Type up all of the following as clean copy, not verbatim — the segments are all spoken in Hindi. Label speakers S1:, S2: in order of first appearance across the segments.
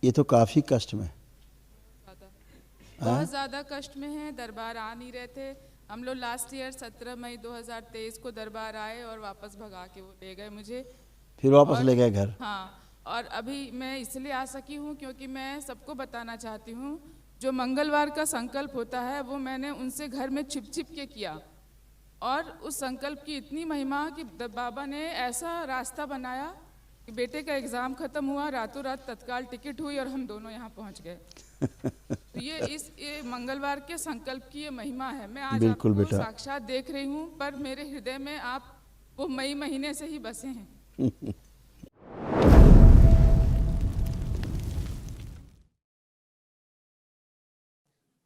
S1: ये तो काफ़ी कष्ट में।
S2: बहुत ज़्यादा कष्ट में है। दरबार आ नहीं रहे थे हम लोग। लास्ट ईयर 17 मई 2023 को दरबार आए और वापस भगा के वो ले गए मुझे।
S1: फिर वापस ले गए घर।
S2: हाँ, और अभी मैं इसलिए आ सकी हूँ क्योंकि मैं सबको बताना चाहती हूँ, जो मंगलवार का संकल्प होता है वो मैंने उनसे घर में छिप छिप के किया, और उस संकल्प की इतनी महिमा कि बाबा ने ऐसा रास्ता बनाया कि बेटे का एग्ज़ाम ख़त्म हुआ, रातों रात तत्काल टिकट हुई और हम दोनों यहाँ पहुँच गए। तो ये मंगलवार के संकल्प की ये महिमा है। मैं आज आपको साक्षात देख रही हूँ, पर मेरे हृदय में आप वो मई महीने से ही बसे हैं।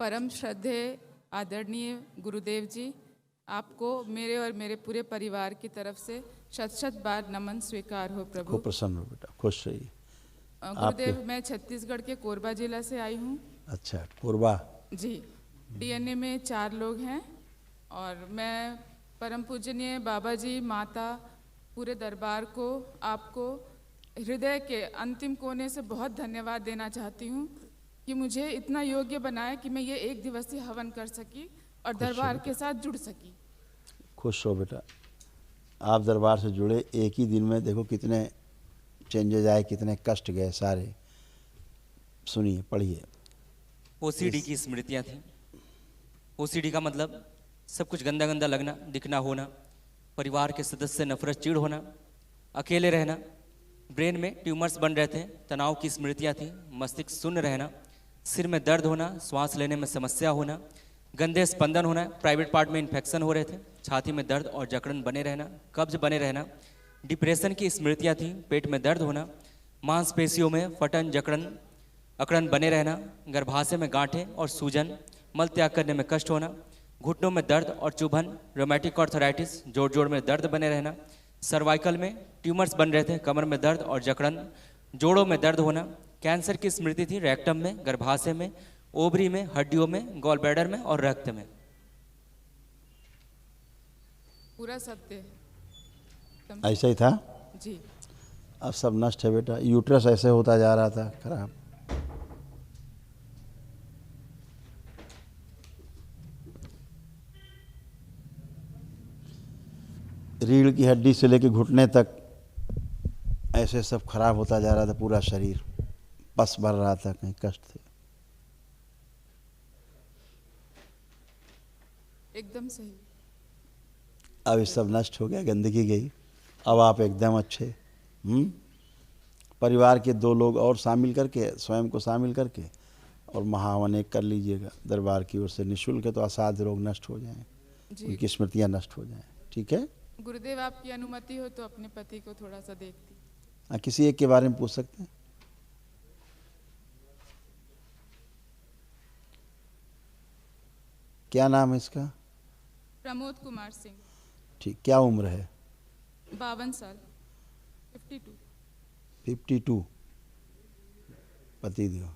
S2: परम श्रद्धेय आदरणीय गुरुदेव जी, आपको मेरे और मेरे पूरे परिवार की तरफ से शत शत बार नमन स्वीकार हो। प्रभु
S1: खूब प्रसन्न हो बेटा, खुश रहिए।
S2: गुरुदेव, मैं छत्तीसगढ़ के कोरबा जिला से आई हूँ।
S1: अच्छा, कोरबा
S2: जी। डीएनए में 4 लोग हैं, और मैं परम पूजनीय बाबा जी, माता, पूरे दरबार को, आपको हृदय के अंतिम कोने से बहुत धन्यवाद देना चाहती हूँ कि मुझे इतना योग्य बनाया कि मैं ये 1 दिवसीय हवन कर सकी और दरबार के साथ जुड़ सकी।
S1: खुश हो बेटा, आप दरबार से जुड़े, एक ही दिन में देखो कितने चेंजेज आए, कितने कष्ट गए सारे। सुनिए, पढ़िए।
S3: ओसीडी की स्मृतियाँ थी। ओसीडी का मतलब सब कुछ गंदा गंदा लगना, दिखना होना, परिवार के सदस्य से नफरत, चिढ़ होना, अकेले रहना, ब्रेन में ट्यूमर्स बन रहे थे, तनाव की स्मृतियाँ थी, मस्तिष्क शून्य रहना, सिर में दर्द होना, श्वास लेने में समस्या होना, गंदे स्पंदन होना, प्राइवेट पार्ट में इन्फेक्शन हो रहे थे, छाती में दर्द और जकड़न बने रहना, कब्ज बने रहना, डिप्रेशन की स्मृतियाँ थी, पेट में दर्द होना, मांसपेशियों में फटन, जकड़न, अकड़न बने रहना, गर्भाशय में गांठें और सूजन, मल त्याग करने में कष्ट होना, घुटनों में दर्द और चुभन, रोमैटिक आर्थराइटिस, जोड़ जोड़ में दर्द बने रहना, सर्वाइकल में ट्यूमर्स बन रहे थे, कमर में दर्द और जकड़न, जोड़ों में दर्द होना, कैंसर की स्मृति थी, रेक्टम में, गर्भाशय में, ओवरी में, हड्डियों में, गॉल ब्लैडर में और रक्त में।
S2: पूरा सत्य
S1: ऐसा ही था
S2: जी।
S1: अब सब नष्ट है बेटा। यूट्रस ऐसे होता जा रहा था खराब। रीढ़ की हड्डी से लेकर घुटने तक ऐसे सब खराब होता जा रहा था, पूरा शरीर पस भर रहा था, कहीं कष्ट थे।
S2: एकदम सही।
S1: अब ये सब नष्ट हो गया, गंदगी गई, अब आप एकदम अच्छे। परिवार के 2 लोग और शामिल करके, स्वयं को शामिल करके, और महाहवन एक कर लीजिएगा दरबार की ओर से निःशुल्क है, तो असाध्य रोग नष्ट हो जाएं, उनकी स्मृतियाँ नष्ट हो जाएं। ठीक है
S2: गुरुदेव, आपकी अनुमति हो तो अपने पति को थोड़ा सा देखती।
S1: किसी एक के बारे में पूछ सकते हैं? क्या नाम है इसका?
S2: प्रमोद कुमार सिंह।
S1: ठीक, क्या उम्र है?
S2: 52 साल। 52।
S1: 52। पति दियो।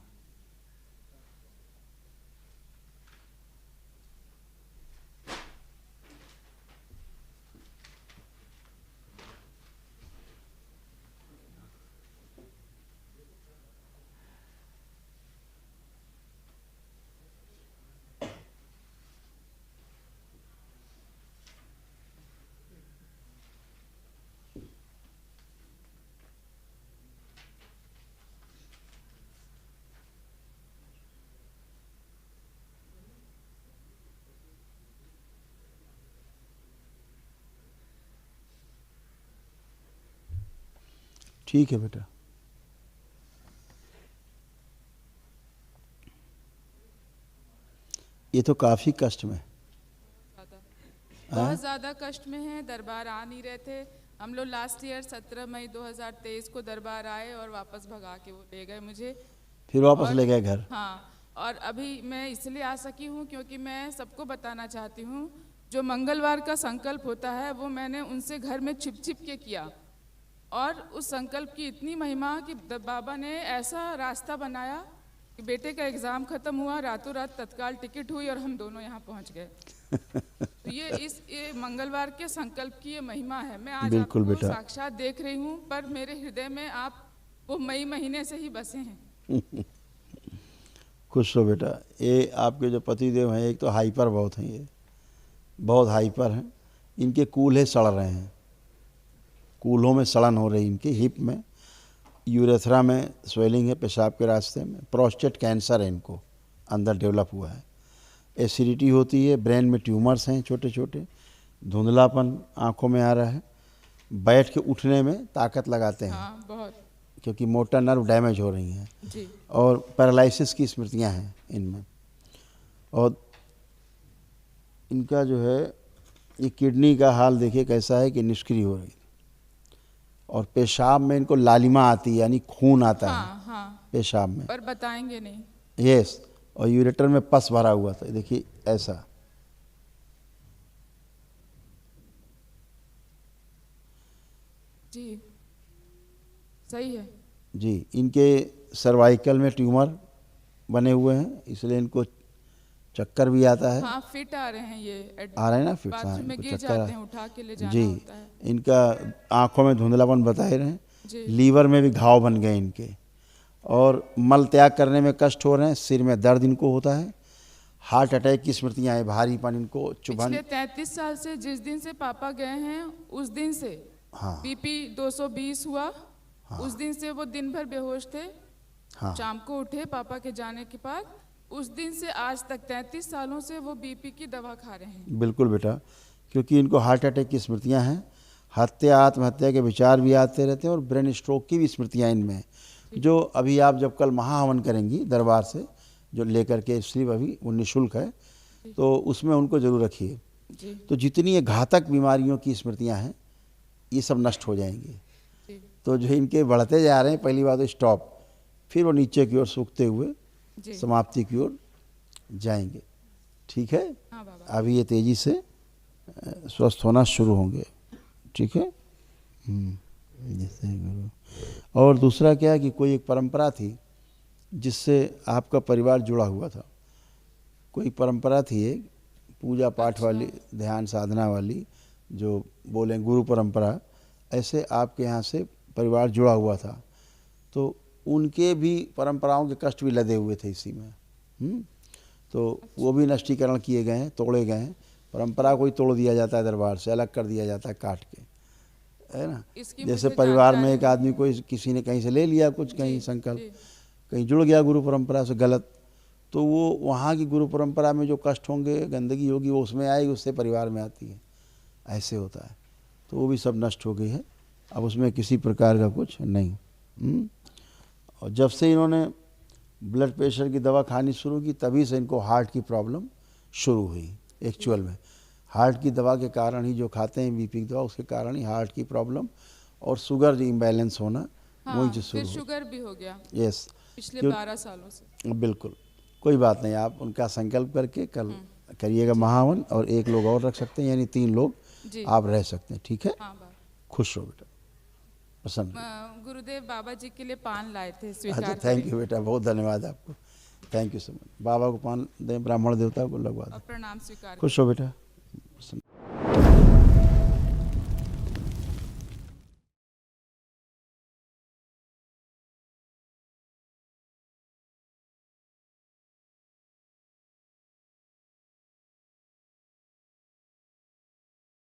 S1: ठीक है बेटा। ये तो काफी कष्ट में।
S2: बहुत ज़्यादा कष्ट में है। दरबार आ नहीं रहे थे हम लोग। लास्ट ईयर 17 मई 2023 को दरबार आए और वापस भगा के वो ले गए मुझे।
S1: फिर वापस ले गए घर।
S2: हाँ, और अभी मैं इसलिए आ सकी हूँ क्योंकि मैं सबको बताना चाहती हूँ, जो मंगलवार का संकल्प होता है वो मैंने उनसे घर में छिप छिप के किया, और उस संकल्प की इतनी महिमा कि बाबा ने ऐसा रास्ता बनाया कि बेटे का एग्ज़ाम ख़त्म हुआ, रातों रात तत्काल टिकट हुई और हम दोनों यहाँ पहुँच गए। तो ये मंगलवार के संकल्प की ये महिमा है। मैं आज आपको साक्षात देख रही हूँ, पर मेरे हृदय में आप वो मई महीने से ही बसे हैं।
S1: खुश हो बेटा। ये आपके जो पतिदेव हैं, एक तो हाइपर बहुत हैं, ये बहुत हाइपर हैं। इनके कूल्हे सड़ रहे हैं, कूल्हों में सड़न हो रही इनके, हिप में, यूरेथ्रा में स्वेलिंग है, पेशाब के रास्ते में, प्रोस्टेट कैंसर है इनको अंदर डेवलप हुआ है, एसिडिटी होती है, ब्रेन में ट्यूमर्स हैं छोटे छोटे, धुंधलापन आँखों में आ रहा है, बैठ के उठने में ताकत लगाते हैं।
S2: हाँ, बहुत।
S1: क्योंकि मोटर नर्व डैमेज हो रही हैं
S2: जी।
S1: और पैरालिसिस की स्मृतियां हैं इनमें। और इनका जो है ये किडनी का हाल देखिए कैसा है कि निष्क्रिय हो रही, और पेशाब में इनको लालिमा आती है, यानी खून आता है
S2: हाँ,
S1: पेशाब में,
S2: पर बताएंगे नहीं।
S1: यस। और यूरेटर में पस भरा हुआ था, देखिए ऐसा।
S2: जी, सही है
S1: जी। इनके सर्वाइकल में ट्यूमर बने हुए हैं, इसलिए इनको चक्कर भी आता है।
S2: हाँ, फिट आ रहे हैं ये,
S1: आ रहे हैं ना फिट, हाँ,
S2: बाथरूम में
S1: इनको
S2: गिर
S1: चक्कर
S2: जाते हैं, उठा के ले जाना
S1: जी।
S2: होता है।
S1: इनका आँखों में धुंधलापन बताए रहे हैं,
S2: जी।
S1: लीवर में भी घाव बन गए इनके, और मल त्याग करने में कष्ट हो रहे हैं, सिर में दर्द इनको होता है, हार्ट अटैक की स्मृतियाँ हैं, भारीपन इनको, चुभन।
S2: पिछले 33 साल से जिस दिन से पापा गए हैं उस दिन से
S1: हाँ
S2: बीपी 220 हुआ। उस दिन से वो दिन भर बेहोश थे।
S1: हाँ
S2: शाम को उठे पापा के जाने के बाद, उस दिन से आज तक 33 सालों से वो बीपी की दवा खा रहे हैं।
S1: बिल्कुल बेटा, क्योंकि इनको हार्ट अटैक की स्मृतियाँ हैं, हत्या आत्महत्या के विचार भी आते रहते हैं, और ब्रेन स्ट्रोक की भी स्मृतियाँ इनमें हैं, जो अभी आप जब कल महाहवन करेंगी दरबार से जो लेकर के स्लिप, अभी वो निःशुल्क है, तो उसमें उनको जरूर रखिए।
S2: जी।
S1: तो जितनी ये घातक बीमारियों की स्मृतियाँ हैं ये सब नष्ट हो जाएंगी।
S2: जी।
S1: तो जो इनके बढ़ते जा रहे हैं, पहली बात तो स्टॉप, फिर वो नीचे की ओर सूखते हुए
S2: जी।
S1: समाप्ति की ओर जाएंगे। ठीक है,
S2: हाँ बाबा।
S1: अभी ये तेज़ी से स्वस्थ होना शुरू होंगे। ठीक है। जैसे गुरु। और दूसरा क्या है कि कोई एक परंपरा थी जिससे आपका परिवार जुड़ा हुआ था, कोई परंपरा थी एक पूजा पाठ वाली, ध्यान साधना वाली, जो बोलें गुरु परंपरा, ऐसे आपके यहाँ से परिवार जुड़ा हुआ था, तो उनके भी परंपराओं के कष्ट भी लदे हुए थे इसी में। तो वो भी नष्टीकरण किए गए हैं, तोड़े गए हैं। परंपरा को ही तोड़ दिया जाता है दरबार से, अलग कर दिया जाता है काट के, है ना। जैसे परिवार में एक आदमी कोई किसी ने कहीं से ले लिया कुछ, कहीं संकल्प, कहीं जुड़ गया गुरु परंपरा से गलत, तो वो वहाँ की गुरु परंपरा में जो कष्ट होंगे, गंदगी होगी, वो उसमें आएगी, उससे परिवार में आती है, ऐसे होता है। तो वो भी सब नष्ट हो गई है, अब उसमें किसी प्रकार का कुछ नहीं। और जब से इन्होंने ब्लड प्रेशर की दवा खानी शुरू की, तभी से इनको हार्ट की प्रॉब्लम शुरू हुई। एक्चुअल में हार्ट की दवा के कारण ही, जो खाते हैं बीपी की दवा, उसके कारण ही हार्ट की प्रॉब्लम और शुगर इम्बैलेंस होना, वही जो शुरू,
S2: फिर शुगर भी हो गया।
S1: यस,
S2: पिछले 12 सालों से।
S1: बिल्कुल। कोई बात नहीं, आप उनका संकल्प करके कल करिएगा महावन, और एक लोग और रख सकते हैं, यानी 3 लोग आप रह सकते हैं। ठीक है।
S2: हाँ बाबा।
S1: खुश हो बेटा, पसंद।
S2: गुरुदेव बाबा जी के लिए पान लाए थे,
S1: अच्छा,
S2: स्वीकार
S1: थैंक यू बेटा, बहुत धन्यवाद आपको, थैंक यू सो मच। बाबा को पान दें, ब्राह्मण देवता को लगवा दें।
S2: प्रणाम स्वीकार।
S1: खुश हो बेटा।